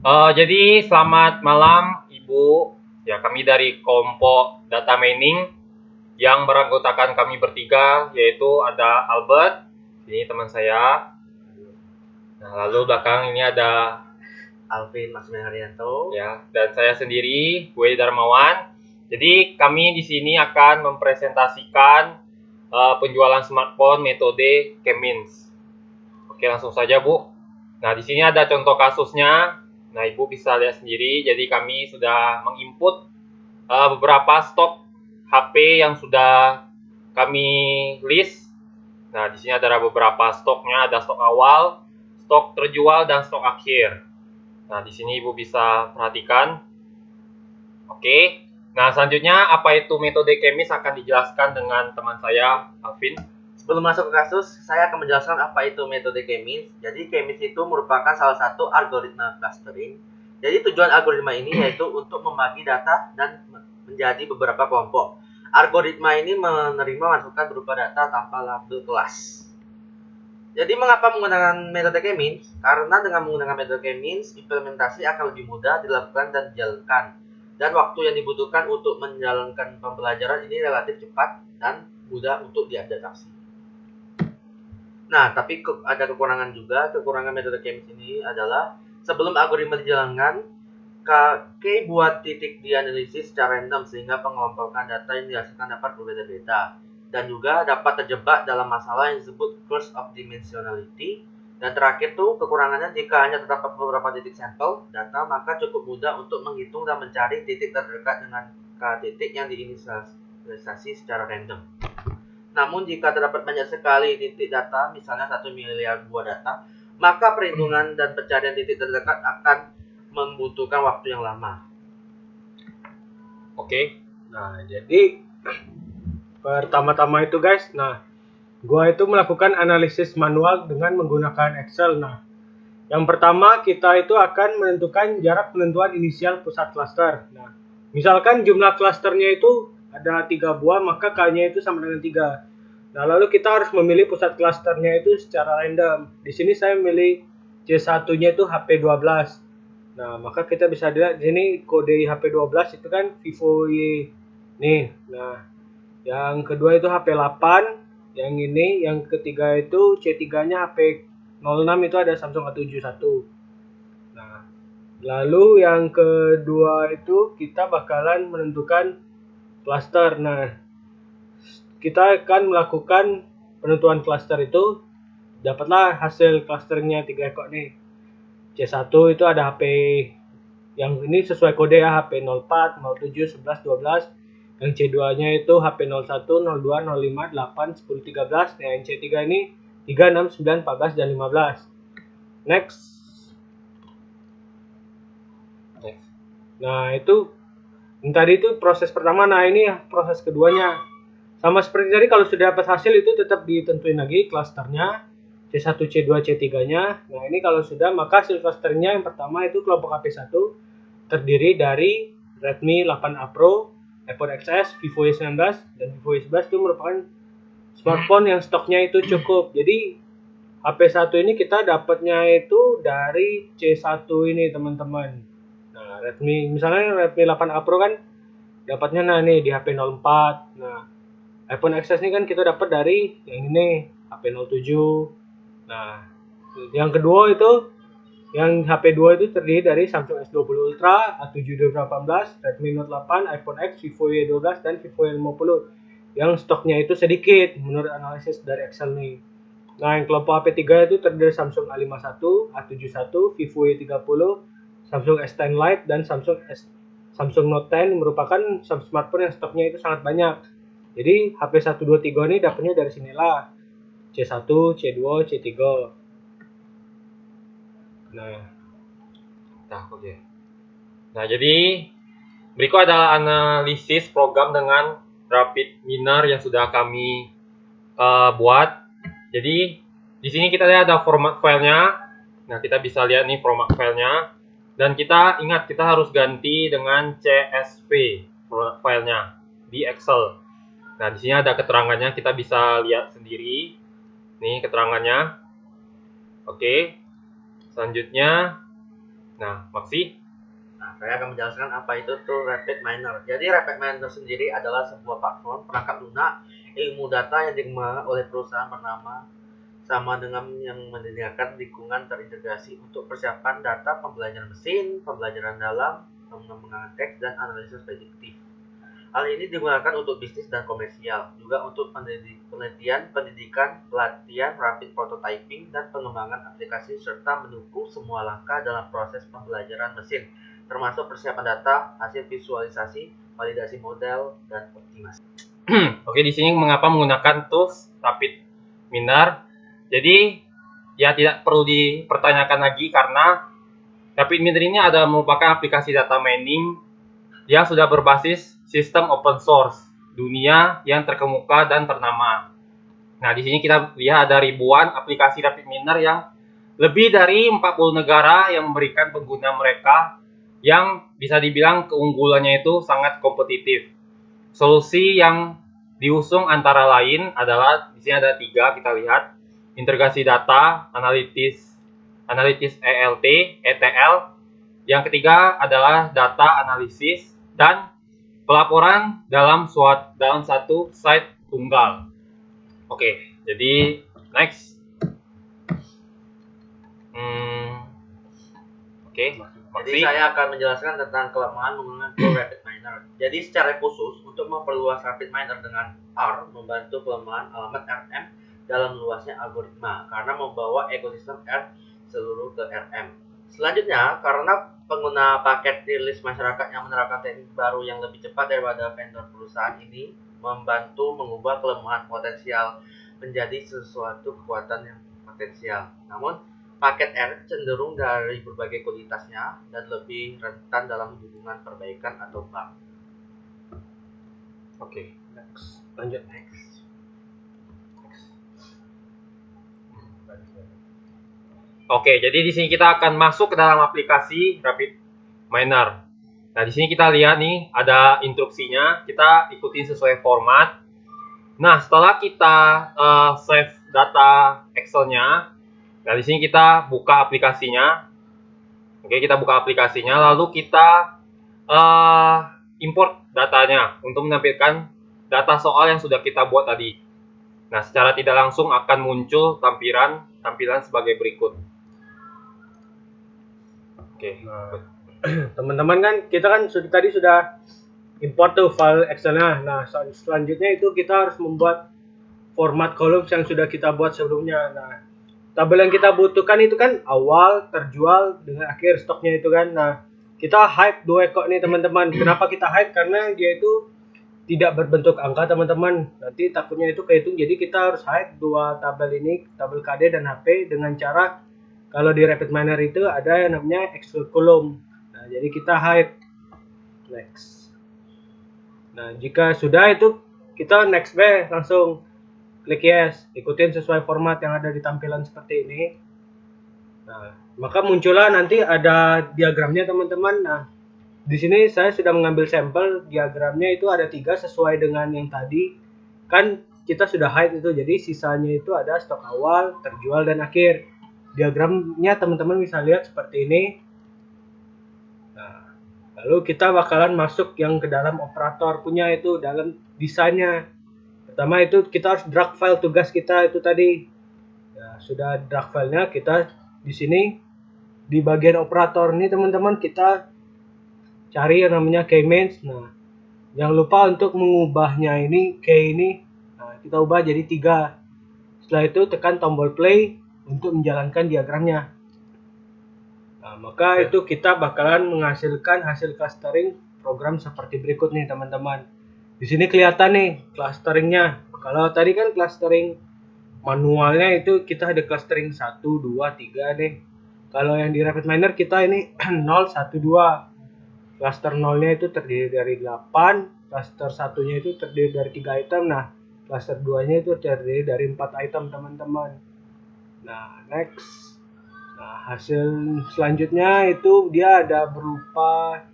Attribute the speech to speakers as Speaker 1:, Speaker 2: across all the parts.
Speaker 1: Jadi selamat malam Ibu. Ya, kami dari kelompok data mining yang beranggotakan kami bertiga, yaitu ada Albert, ini teman saya. Nah, lalu belakang ini ada
Speaker 2: Alvin Masmi Haryanto,
Speaker 1: ya, dan saya sendiri, Gue Darmawan. Jadi kami di sini akan mempresentasikan penjualan smartphone metode Kemins. Oke, langsung saja Bu. Nah, di sini ada contoh kasusnya. Nah, Ibu bisa lihat sendiri. Jadi kami sudah menginput beberapa stok HP yang sudah kami list. Nah, di sini ada beberapa stoknya. Ada stok awal, stok terjual, dan stok akhir. Nah, di sini Ibu bisa perhatikan. Oke. Nah, selanjutnya apa itu metode Kemis akan dijelaskan dengan teman saya, Alvin.
Speaker 2: sebelum masuk ke kasus, saya akan menjelaskan apa itu metode Kemis. Jadi Kemis itu merupakan salah satu algoritma clustering. Jadi tujuan algoritma ini yaitu untuk membagi data dan menjadi beberapa kelompok. Algoritma ini menerima masukan berupa data tanpa label kelas. Jadi mengapa menggunakan metode Kemis? Karena dengan menggunakan metode Kemis, implementasi akan lebih mudah dilakukan dan dijalankan. Dan waktu yang dibutuhkan untuk menjalankan pembelajaran ini relatif cepat dan mudah untuk diadaptasi. Nah, tapi ada kekurangan juga. Kekurangan metode Kemis ini adalah sebelum algoritma dijalankan, K buat titik dianalisis secara random sehingga pengelompokan data yang dihasilkan dapat berbeda-beda. Dan juga dapat terjebak dalam masalah yang disebut curse of dimensionality. Dan terakhir tuh kekurangannya jika hanya terdapat beberapa titik sampel data, maka cukup mudah untuk menghitung dan mencari titik terdekat dengan titik yang diinisialisasi secara random. Namun jika terdapat banyak sekali titik data, misalnya 1 miliar buah data, maka perhitungan dan pencarian titik terdekat akan membutuhkan waktu yang lama.
Speaker 1: Oke.
Speaker 3: Nah, jadi pertama-tama itu guys, gua itu melakukan analisis manual dengan menggunakan Excel. Nah, yang pertama kita itu akan menentukan jarak penentuan inisial pusat klaster. Nah, misalkan jumlah klasternya itu ada 3 buah, maka K-nya itu sama dengan 3. Nah, lalu kita harus memilih pusat klasternya itu secara random. Di sini saya memilih C1-nya itu HP12. Nah, maka kita bisa lihat di sini kode HP12 itu kan Vivo Y. Nih, nah, yang kedua itu HP8. Yang ini, yang ketiga itu C3-nya HP06 itu ada Samsung A71. Nah, lalu yang kedua itu kita bakalan menentukan cluster. Nah, kita akan melakukan penentuan cluster itu, dapatlah hasil clusternya 3 ekor nih. C1 itu ada HP yang ini sesuai kode ya, HP04, 07, 11, 12. Yang C2-nya itu HP01, 02, 05, 8, 10, 13. Nah, yang C3 ini 3, 6, 9, 14, dan 15. Next. Nah, itu tadi itu proses pertama. Nah, ini proses keduanya. Sama seperti tadi, kalau sudah dapat hasil itu tetap ditentuin lagi klasternya. C1, C2, C3-nya. Nah, ini kalau sudah, maka hasil klasternya yang pertama itu kelompok HP1 terdiri dari Redmi 8A Pro, iPhone XS, Vivo Y19, dan Vivo Y11 itu merupakan smartphone yang stoknya itu cukup. Jadi HP1 ini kita dapatnya itu dari C1 ini teman-teman. Nah, misalnya Redmi 8A Pro kan dapatnya nih di HP04. Nah, iPhone XS ini kan kita dapat dari yang ini HP07. Nah, yang kedua itu yang HP2 itu terdiri dari Samsung S20 Ultra, A7 2018, Redmi Note 8, iPhone X, Vivo Y12, dan Vivo Y50 yang stoknya itu sedikit menurut analisis dari Excel nih. Nah, yang kelompok HP3 itu terdiri dari Samsung A51, A71, Vivo Y30, Samsung S10 Lite, dan Samsung Note 10 merupakan smartphone yang stoknya itu sangat banyak. Jadi HP123 ini dapatnya dari sinilah, C1, C2, C3.
Speaker 1: Nah, jadi berikut adalah analisis program dengan Rapid Miner yang sudah kami buat. Jadi di sini kita lihat ada format filenya. Nah, kita bisa lihat nih format filenya. Dan kita ingat kita harus ganti dengan CSV format filenya di Excel. Nah, di sini ada keterangannya, kita bisa lihat sendiri. Nih keterangannya. Oke. Selanjutnya Nah, Maksi.
Speaker 2: Nah, saya akan menjelaskan apa itu tuh Rapid Miner. Jadi Rapid Miner sendiri adalah sebuah platform perangkat lunak ilmu data yang dikembangkan oleh perusahaan bernama sama dengan yang menyediakan lingkungan terintegrasi untuk persiapan data pembelajaran mesin, pembelajaran dalam, pengembangan teks, dan analisis prediktif. Hal ini digunakan untuk bisnis dan komersial, juga untuk penelitian, pendidikan, pelatihan, rapid prototyping, dan pengembangan aplikasi, serta mendukung semua langkah dalam proses pembelajaran mesin, termasuk persiapan data, hasil visualisasi, validasi model, dan optimasi.
Speaker 1: Oke, di sini mengapa menggunakan tools Rapid Miner? Jadi, ya tidak perlu dipertanyakan lagi karena Rapid Miner ini adalah merupakan aplikasi data mining yang sudah berbasis sistem open source dunia yang terkemuka dan ternama. Nah, di sini kita lihat ada ribuan aplikasi Rapid Miner yang lebih dari 40 negara yang memberikan pengguna mereka yang bisa dibilang keunggulannya itu sangat kompetitif. Solusi yang diusung antara lain adalah di sini ada 3 kita lihat. Integrasi data, analitis ETL. Yang ketiga adalah data analisis dan pelaporan dalam satu site tunggal. Oke, jadi next. Oke,
Speaker 2: Jadi saya akan menjelaskan tentang kelemahan menggunakan Rapid Miner. Jadi secara khusus untuk memperluas Rapid Miner dengan R membantu pelemahan alamat RM dalam luasnya algoritma karena membawa ekosistem R seluruh ke RM. Selanjutnya, karena pengguna paket rilis masyarakat yang menerapkan teknik baru yang lebih cepat daripada vendor perusahaan ini membantu mengubah kelemahan potensial menjadi sesuatu kekuatan yang potensial. Namun, paket R cenderung dari berbagai kualitasnya dan lebih rentan dalam hubungan perbaikan atau bug.
Speaker 1: Oke,
Speaker 3: Next. Lanjut.
Speaker 1: Oke, jadi di sini kita akan masuk ke dalam aplikasi Rapid Miner. Nah, di sini kita lihat nih ada instruksinya, kita ikutin sesuai format. Nah, setelah kita save data Excel-nya, nah di sini kita buka aplikasinya. Oke, kita buka aplikasinya, lalu kita import datanya untuk menampilkan data soal yang sudah kita buat tadi. Nah, secara tidak langsung akan muncul tampilan sebagai berikut. Oke.
Speaker 3: Nah, teman-teman kan kita kan tadi sudah import tuh file Excel-nya. Nah, selanjutnya itu kita harus membuat format columns yang sudah kita buat sebelumnya. Nah, tabel yang kita butuhkan itu kan awal, terjual, dengan akhir stoknya itu kan. Nah, kita hide 2 ekor nih teman-teman. Kenapa kita hide? Karena dia itu tidak berbentuk angka teman-teman. Nanti takutnya itu kehitung. Jadi kita harus hide 2 tabel ini, tabel KD dan HP dengan cara kalau di Rapid Miner itu ada yang namanya exclude column. Nah, jadi kita hide. Next. Nah, jika sudah itu kita next langsung klik yes, ikutin sesuai format yang ada di tampilan seperti ini. Nah, maka muncullah nanti ada diagramnya teman-teman. Nah, di sini saya sudah mengambil sampel diagramnya itu ada 3 sesuai dengan yang tadi. Kan kita sudah hide itu, jadi sisanya itu ada stok awal, terjual, dan akhir. Diagramnya teman-teman bisa lihat seperti ini. Nah, lalu kita bakalan masuk yang ke dalam operator punya itu dalam desainnya. Pertama itu kita harus drag file tugas kita itu tadi. Ya, sudah drag filenya kita di sini di bagian operator ini teman-teman kita cari yang namanya K-mains. Nah, jangan lupa untuk mengubahnya ini K ini. Nah, kita ubah jadi 3. Setelah itu tekan tombol play untuk menjalankan diagramnya. Nah, maka itu kita bakalan menghasilkan hasil clustering program seperti berikut nih teman-teman. Di sini kelihatan nih clusteringnya. Kalau tadi kan clustering manualnya itu kita ada clustering 1, 2, 3 nih. Kalau yang di Rapid Miner kita ini 0, 1, 2. Cluster 0-nya itu terdiri dari 8, cluster 1-nya itu terdiri dari 3 item. Nah, cluster 2-nya itu terdiri dari 4 item teman-teman. Nah, next. Nah, hasil selanjutnya itu dia ada berupa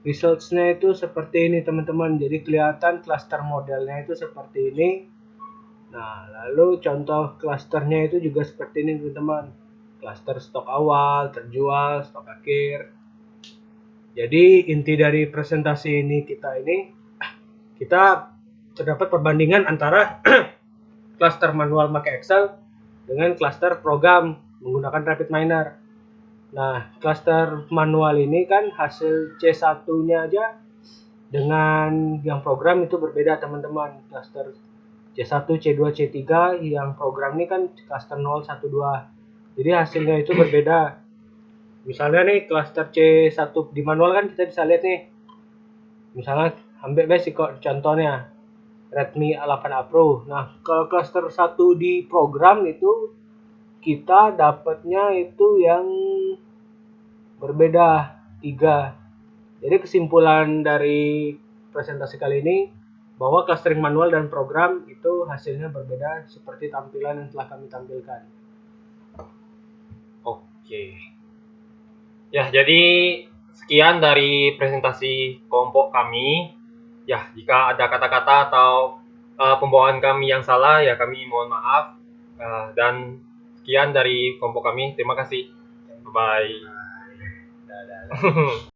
Speaker 3: results-nya itu seperti ini teman-teman. Jadi kelihatan cluster modelnya itu seperti ini. Nah, lalu contoh clusternya itu juga seperti ini teman-teman. Klaster stok awal, terjual, stok akhir. Jadi inti dari presentasi kita terdapat perbandingan antara klaster manual pakai Excel dengan klaster program menggunakan RapidMiner. Nah, klaster manual ini kan hasil C1-nya aja dengan yang program itu berbeda teman-teman. Klaster C1, C2, C3 yang program ini kan klaster 0, 1, 2. Jadi hasilnya itu berbeda. Misalnya nih klaster C1 di manual kan kita bisa lihat nih. Misalnya ambil basic kok contohnya Redmi A8A Pro. Nah, kalau klaster 1 di program itu kita dapatnya itu yang berbeda 3. Jadi kesimpulan dari presentasi kali ini bahwa clustering manual dan program itu hasilnya berbeda seperti tampilan yang telah kami tampilkan.
Speaker 1: Oke. Ya, jadi sekian dari presentasi kelompok kami. Ya, jika ada kata-kata atau pembawaan kami yang salah, ya kami mohon maaf. Dan sekian dari kelompok kami. Terima kasih. Bye.